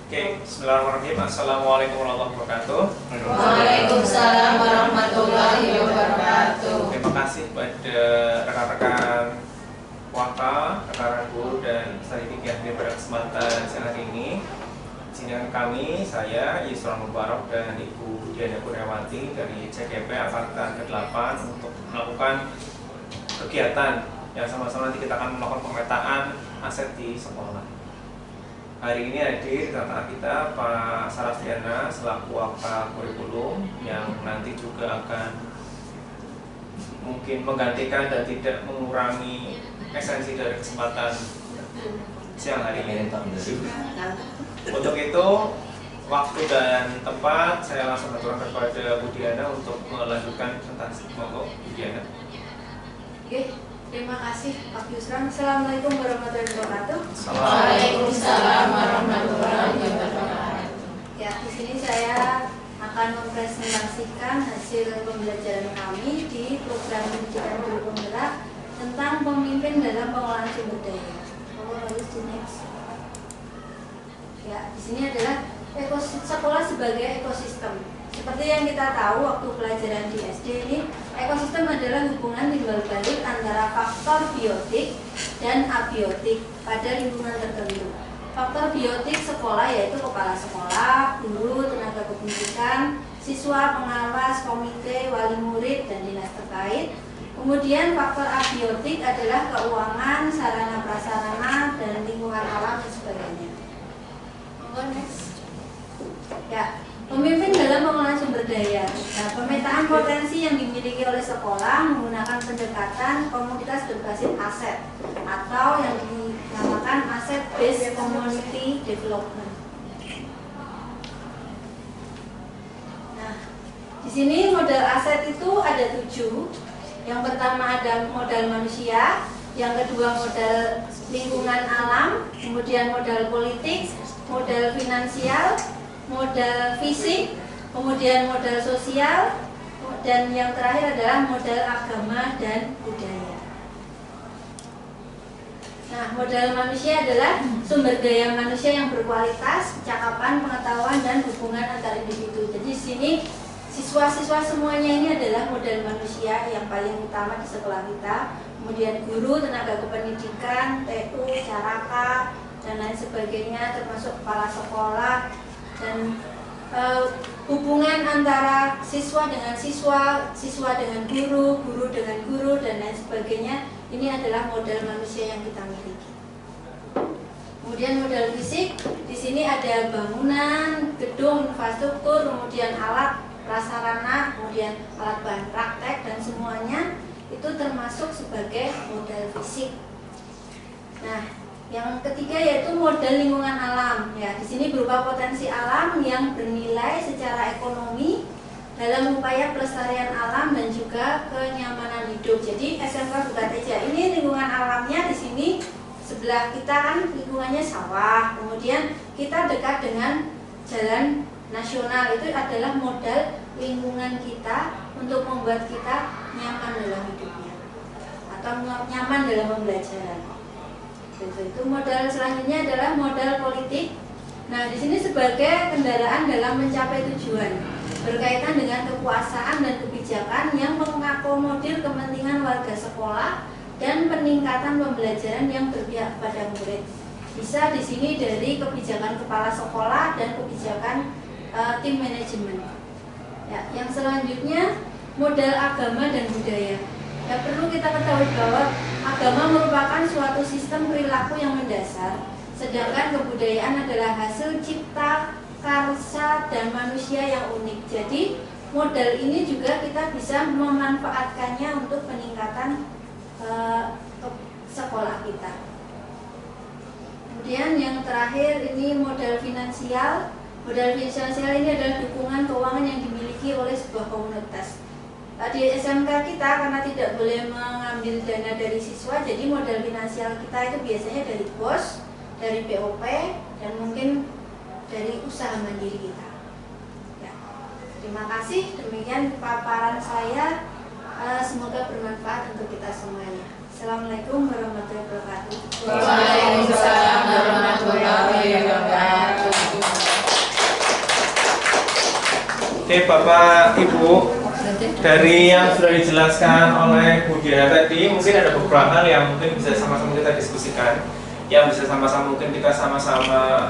Oke, bismillahirrahmanirrahim. Assalamualaikum warahmatullahi wabarakatuh. Waalaikumsalam warahmatullahi wabarakatuh. Terima kasih pada rekan-rekan wakaf, rekan-rekan guru dan studi yang hadir pada kesempatan siang hari ini. Sini kami, saya Yusron Mubarak dan Ibu Diana Kurniawati dari CGP Angkatan ke-8 untuk melakukan kegiatan yang sama-sama nanti kita akan melakukan pemetaan aset di sekolah. Hari ini hadir di tengah kita Pak Sarastiana selaku wakaf kurikulum yang nanti juga akan mungkin menggantikan dan tidak mengurangi esensi dari kesempatan siang hari ini. Untuk itu, waktu dan tempat saya langsung aturkan kepada Bu Diana untuk melanjutkan presentasi. Monggo, Bu Diana. Oke. Terima kasih Pak Yusran. Assalamualaikum warahmatullahi wabarakatuh. Waalaikumsalam warahmatullahi wabarakatuh. Ya, di sini saya akan mempresentasikan hasil pembelajaran kami di program pendidikan guru penggerak tentang pemimpin dalam pengelolaan sumber daya. Ya, di sini adalah sekolah sebagai ekosistem. Seperti yang kita tahu waktu pelajaran di SD ini, ekosistem adalah hubungan timbal balik antara faktor biotik dan abiotik pada lingkungan tertentu. Faktor biotik sekolah yaitu kepala sekolah, guru, tenaga kependidikan, siswa, pengawas, komite, wali murid, dan dinas terkait. Kemudian faktor abiotik adalah keuangan, sarana prasarana, dan lingkungan alam dan sebagainya. Next. Ya. Pemimpin dalam pengelolaan sumber daya. Nah, pemetaan potensi yang dimiliki oleh sekolah menggunakan pendekatan komunitas berbasis aset atau yang dinamakan asset based community development. Nah, di sini modal aset itu ada 7. Yang pertama ada modal manusia, yang kedua modal lingkungan alam, kemudian modal politik, modal finansial, modal fisik, kemudian modal sosial, dan yang terakhir adalah modal agama dan budaya. Nah, modal manusia adalah sumber daya manusia yang berkualitas, kecakapan, pengetahuan, dan hubungan antar individu. Jadi di sini siswa-siswa semuanya ini adalah modal manusia yang paling utama di sekolah kita. Kemudian guru, tenaga kependidikan, TU, caraka, dan lain sebagainya, termasuk kepala sekolah, dan hubungan antara siswa dengan siswa, siswa dengan guru, guru dengan guru, dan lain sebagainya. Ini adalah modal manusia yang kita miliki. Kemudian modal fisik, di sini ada bangunan, gedung, infrastruktur, kemudian alat prasarana, kemudian alat bahan praktek, dan semuanya itu termasuk sebagai modal fisik. Nah, yang ketiga yaitu modal lingkungan alam. Ya, di sini berupa potensi alam yang bernilai secara ekonomi dalam upaya pelestarian alam dan juga kenyamanan hidup. Jadi SMK Bukateja ini lingkungan alamnya di sini sebelah kita kan lingkungannya sawah. Kemudian kita dekat dengan jalan nasional, itu adalah modal lingkungan kita untuk membuat kita nyaman dalam hidupnya atau nyaman dalam pembelajaran. Itu modal selanjutnya adalah modal politik. Nah, di sini sebagai kendaraan dalam mencapai tujuan berkaitan dengan kekuasaan dan kebijakan yang mengakomodir kepentingan warga sekolah dan peningkatan pembelajaran yang berpihak pada murid. Bisa di sini dari kebijakan kepala sekolah dan kebijakan tim manajemen. Ya, yang selanjutnya modal agama dan budaya. Ya, perlu kita ketahui bahwa agama merupakan suatu sistem perilaku yang mendasar, sedangkan kebudayaan adalah hasil cipta karsa dan manusia yang unik. Jadi modal ini juga kita bisa memanfaatkannya untuk peningkatan sekolah kita. Kemudian yang terakhir ini modal finansial. Modal finansial ini adalah dukungan keuangan yang dimiliki oleh sebuah komunitas. Di SMK kita karena tidak boleh mengambil dana dari siswa, jadi modal finansial kita itu biasanya dari BOS, dari BOP, dan mungkin dari usaha mandiri kita. Ya. Terima kasih, demikian paparan saya. Semoga bermanfaat untuk kita semuanya. Assalamualaikum warahmatullahi wabarakatuh. Waalaikumsalam warahmatullahi wabarakatuh. Oke, Bapak Ibu, dari yang sudah dijelaskan oleh Bu Diana tadi, mungkin ada beberapa hal yang mungkin bisa sama-sama kita diskusikan, yang bisa sama-sama mungkin kita sama-sama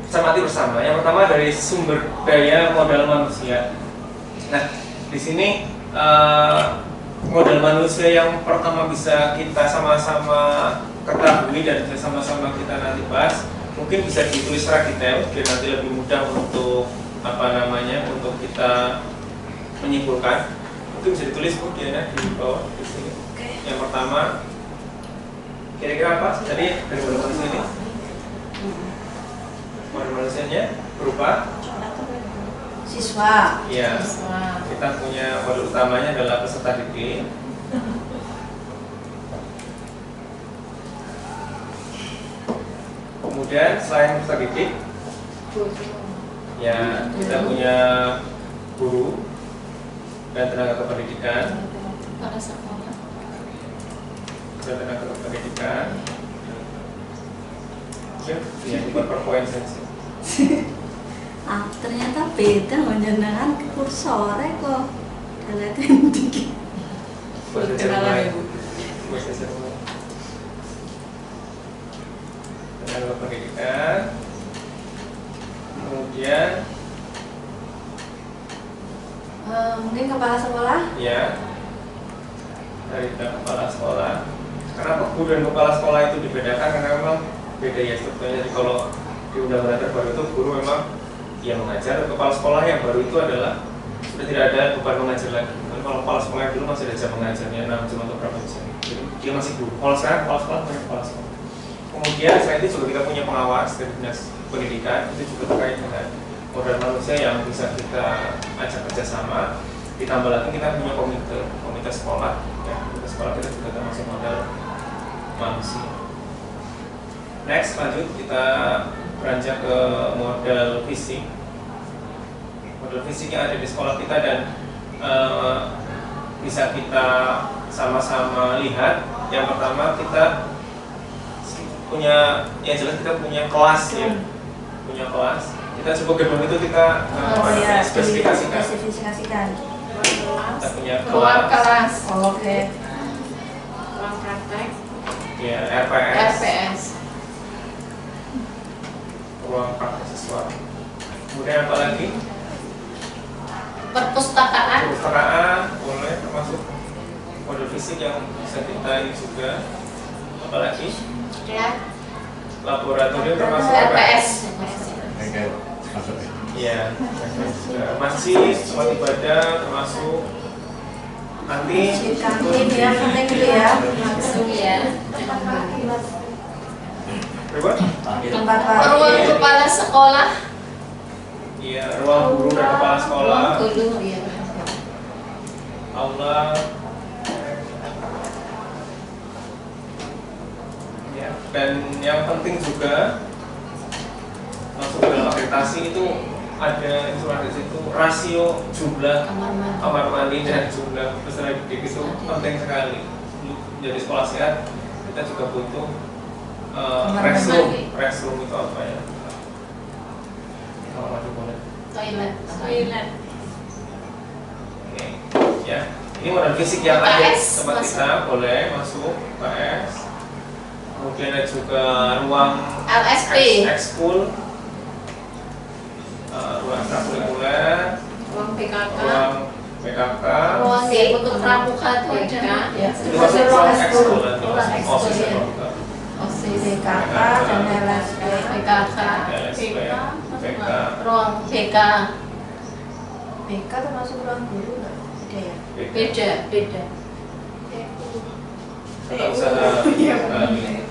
cermati bersama. Yang pertama dari sumber daya modal manusia. Nah, di sini modal manusia yang pertama bisa kita sama-sama ketahui dan bisa sama-sama kita nanti bahas, mungkin bisa ditulis secara detail biar nanti lebih mudah untuk untuk kita menyimpulkan. Mungkin bisa ditulis Bu Diana di bawah di sini. Yang pertama, kira-kira apa tadi dari modal manusia ini? Modal manusianya berupa Siswa. ya, kita punya modal utamanya adalah peserta didik. Kemudian selain peserta didik, ya kita punya guru dan tenaga kependidikan Kepala sekolah. dan tenaga kependidikan. Ya, bukan per poin saja. Ternyata beda menjenengan kursore kok. Kelihatan dikit. Bahasa Jerman. Bahasa Jerman. Tenaga kependidikan. Kemudian Mungkin kepala sekolah. ya dari kepala sekolah. Karena guru dan kepala sekolah itu dibedakan karena memang beda ya strukturnya. Jadi kalau di undang-undang terbaru itu guru memang yang mengajar, kepala sekolah yang baru itu adalah sudah tidak ada beban mengajar lagi. Tapi kalau kepala sekolah yang dulu masih ada jam mengajarnya 6 jam atau berapa jam. Jadi dia masih guru. Kalau sekarang kepala sekolah punya kepala sekolah. Kemudian selain itu juga kita punya pengawas dari dinas pendidikan, itu juga terkait dengan modal manusia yang bisa kita ajak kerjasama. Ditambah lagi kita punya komite sekolah. Ya, komite sekolah kita juga termasuk modal manusia. Next, lanjut kita beranjak ke modal fisik. Modal fisik yang ada di sekolah kita dan bisa kita sama-sama lihat. Yang pertama kita punya, yang jelas kita punya kelas ya, punya kelas. Kita coba gedung itu kita spesifikasikan. Kita punya Ruang kelas. Oke. Ruang praktek. ya RPS, RPS. ruang praktek siswa. Kemudian apa lagi? Perpustakaan. Perpustakaan boleh termasuk model fisik yang bisa kita ini juga. Apalagi Ya. laboratorium termasuk RPS. ya, masjid, tempat ibadah termasuk nanti Kantin ya, penting itu ya. Langsung ya. berapa? Tempat Ruang parkir. kepala sekolah. Iya, ruang guru dan kepala sekolah, Ruang guru ya. aula. Ya, dan yang penting juga masuk ke dalam akreditasi itu ada instrumen di situ rasio jumlah Kamar mandi. kamar mandi dan jumlah peserta didik itu penting sekali. Jadi sekolah sehat kita juga butuh restroom. mandi. Restroom itu apa ya? Kamar mandi boleh. Toilet. Oke, ya. Ini modal fisik yang ada di UKS tempat masuk. kita boleh masuk UKS. Kemudian ada juga ruang LSP. ekskul, ruang ekstrakurikuler, Ruang PKK. ruang PKK. Ruang untuk pramuka TK. Ya. Itu masuk ruang ekskul nanti. Ruang ekskul, OSIS ya. atau OSIS. BKK dan LSP. PKK. LSP, PK. Ruang PK. BK termasuk ruang guru nggak? Beda ya? Beda. Kita usaha sekali.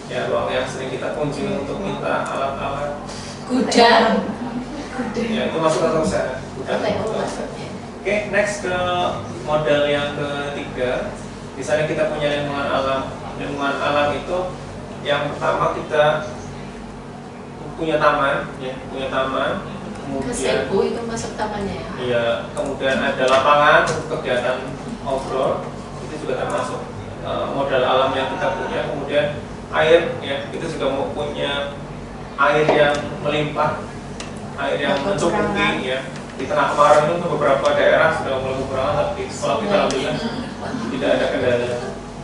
Ya, ruang yang sering kita kunjungi untuk minta alat-alat. Gudang. Ya, itu masuk atau usaha. Bukan. Oke, next ke modal yang ketiga. Misalnya kita punya lingkungan alam. Lingkungan alam itu yang pertama kita punya taman, ya, punya taman. Kemudian, Kesebu itu masuk tamannya ya. ya, kemudian ada lapangan untuk kegiatan outdoor. Itu juga termasuk modal alam yang kita punya. Kemudian air, ya, kita juga mau punya air yang melimpah. air yang mencukupi ya. Di tengah kemarin itu beberapa daerah sudah mulai kekurangan, tapi sekolah kita alhamdulillah tidak ada kendala.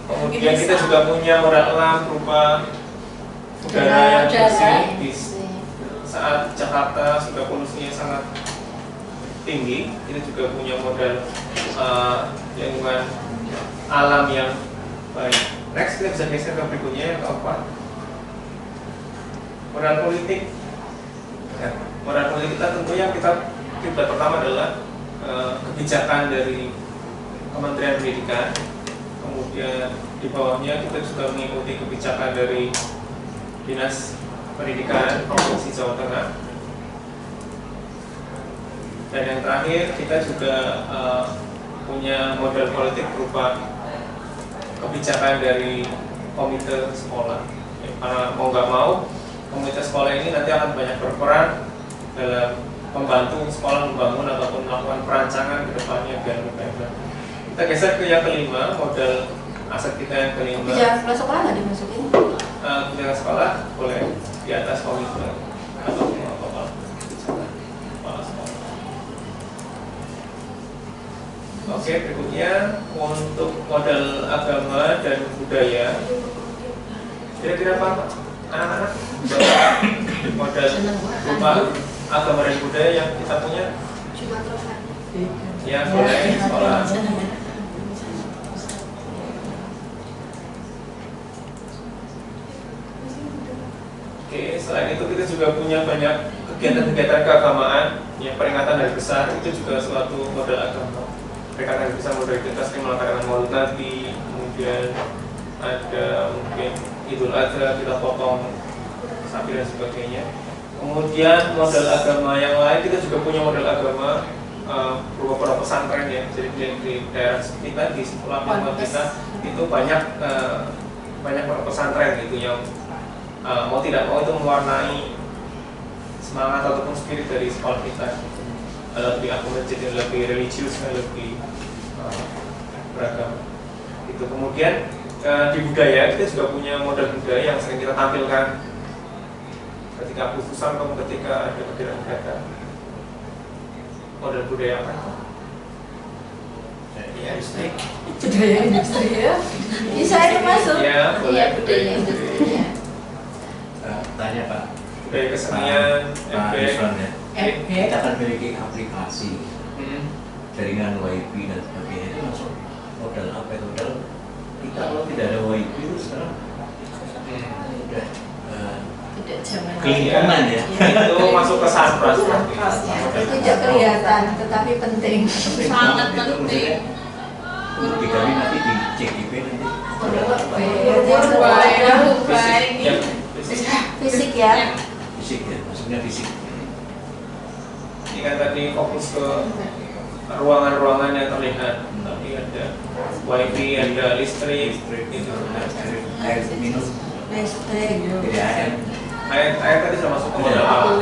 Kemudian kita juga punya modal alam berupa udara yang bersih di saat Jakarta sudah polusinya sangat tinggi. Kita juga punya modal lingkungan alam yang baik. Next kita bisa geser ke berikutnya yang keempat, modal politik. Ya, modal politik kita tentunya kita kiblat pertama adalah kebijakan dari Kementerian Pendidikan. Kemudian di bawahnya kita juga mengikuti kebijakan dari Dinas Pendidikan Provinsi Jawa Tengah. Dan yang terakhir kita juga punya model politik berupa kebijakan dari komite sekolah. Ya, karena mau nggak mau komite sekolah ini nanti akan banyak berperan dalam membantu sekolah membangun ataupun melakukan perancangan ke depannya biar lebih baik. Kita geser ke yang kelima, modal aset kita yang kelima. Kebijakan kepala sekolah nggak dimasukin? Kebijakan sekolah boleh di atas komite atau kebijakan kepala sekolah. Oke, berikutnya untuk modal agama dan budaya. Kira-kira apa, Pak? Anak-anak modal berupa agama dan budaya yang kita punya? Ya, boleh di sekolah. Oke, selain itu kita juga punya banyak kegiatan-kegiatan keagamaan yang peringatan hari besar, itu juga suatu modal agama. Peringatan hari besar modal kita sering melakukan Maulid Nabi, kemudian ada mungkin Idul Adha, kita potong sapi dan sebagainya. Kemudian modal agama yang lain, kita juga punya modal agama berupa pesantren ya. Jadi di daerah kita, di sekolah kita itu banyak pesantren gitu yang mau tidak mau itu mewarnai semangat ataupun spirit dari sekolah kita. Lebih akomodatif, lebih religius, lebih beragam. Itu kemudian di budaya kita juga punya modal budaya yang sering kita tampilkan ketika khususan atau ketika ada kegiatan-kegiatan. Modal budaya apa? Ya, industri. Budaya industri ya. Bisa itu masuk? Ya, boleh. Iya, budaya industri ya. Tanya Pak, Budaya kesenian, Pak FB. Yusron ya. FB. Kita akan memiliki aplikasi Hmm. jaringan WiFi dan sebagainya, itu masuk modal apa itu? Modal kita kalau tidak ada WiFi itu sekarang udah Tidak zaman kelimpungan ya. Itu masuk ke Sanpras. Itu tidak kelihatan, tetapi penting. Sangat penting. Dikali nanti di CGP nanti modal apa? Ya, Fisik ya. Fisik ya, maksudnya fisik. ini kan tadi fokus ke ruangan-ruangan yang terlihat, tapi ada wifi, ada listrik, itu. Air minum, Listrik. jadi air. Air tadi sudah masuk ke modal awal.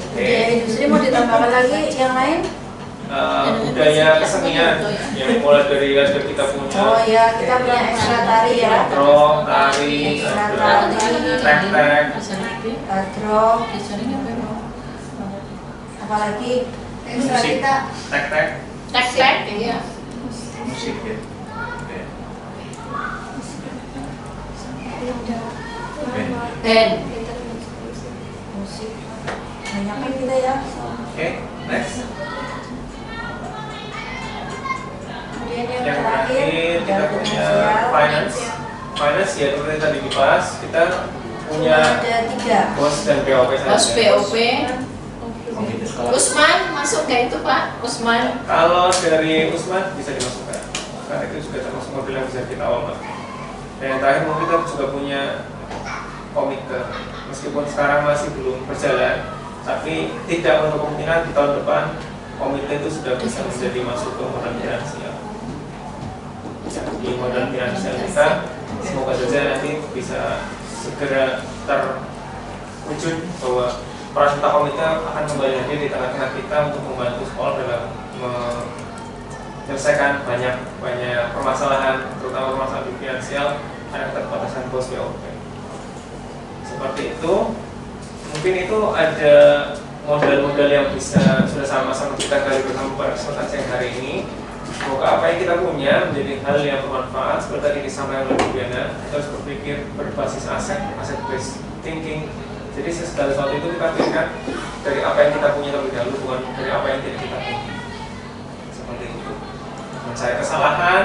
Budaya industri mau ditambahkan lagi yang lain? Budaya kesenian yang mulai dari ada kita punya Oh ya, kita punya ekstra tari ya. rock, tari, ada tek-tek, Kadrong, apalagi ekstra musik, kita tek-tek, Tek-tek ya. Musik ya. Oke. Dan musik. Banyak kan kita ya. Oke, next. Kemudian yang Yang terakhir terakhir kita modal punya finansial. finance. Finance ya seperti tadi dibahas, kita punya Ada 3. BOS dan POP saja. Bos POP. Komite sekolah. Usman masuk kayak itu Pak? Usman. Kalau dari Usman bisa dimasukkan, karena itu juga termasuk model yang bisa kita olah. Dan yang terakhir mungkin kita juga punya komite, meskipun sekarang masih belum berjalan, tapi tidak untuk kemungkinan di tahun depan komite itu sudah bisa menjadi masuk ke modal finansial. Di modal finansial kita semoga saja nanti bisa segera terwujud bahwa peran serta komite akan kembali hadir di tengah-tengah kita untuk membantu sekolah dalam menyelesaikan banyak permasalahan, terutama permasalahan finansial karena keterbatasan BOS POP. seperti itu. Mungkin itu ada modal-modal yang bisa sudah sama-sama kita gali bersama pada kesempatan siang hari ini. Semoga apa yang kita punya menjadi hal yang bermanfaat. Seperti tadi disampaikan oleh Bu Diana, kita harus berpikir berbasis aset based thinking. Jadi segala sesuatu itu kita pikirkan dari apa yang kita punya terlebih dahulu, bukan dari apa yang tidak kita punya. Seperti itu. Mencari kesalahan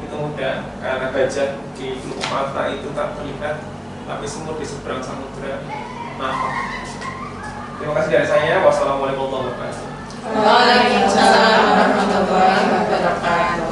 itu mudah, karena gajah di lubuk mata itu tak terlihat, tapi semut di seberang samudra nampak. Terima kasih dari saya. Wassalamualaikum warahmatullahi wabarakatuh. Waalaikumsalam warahmatullahi wabarakatuh.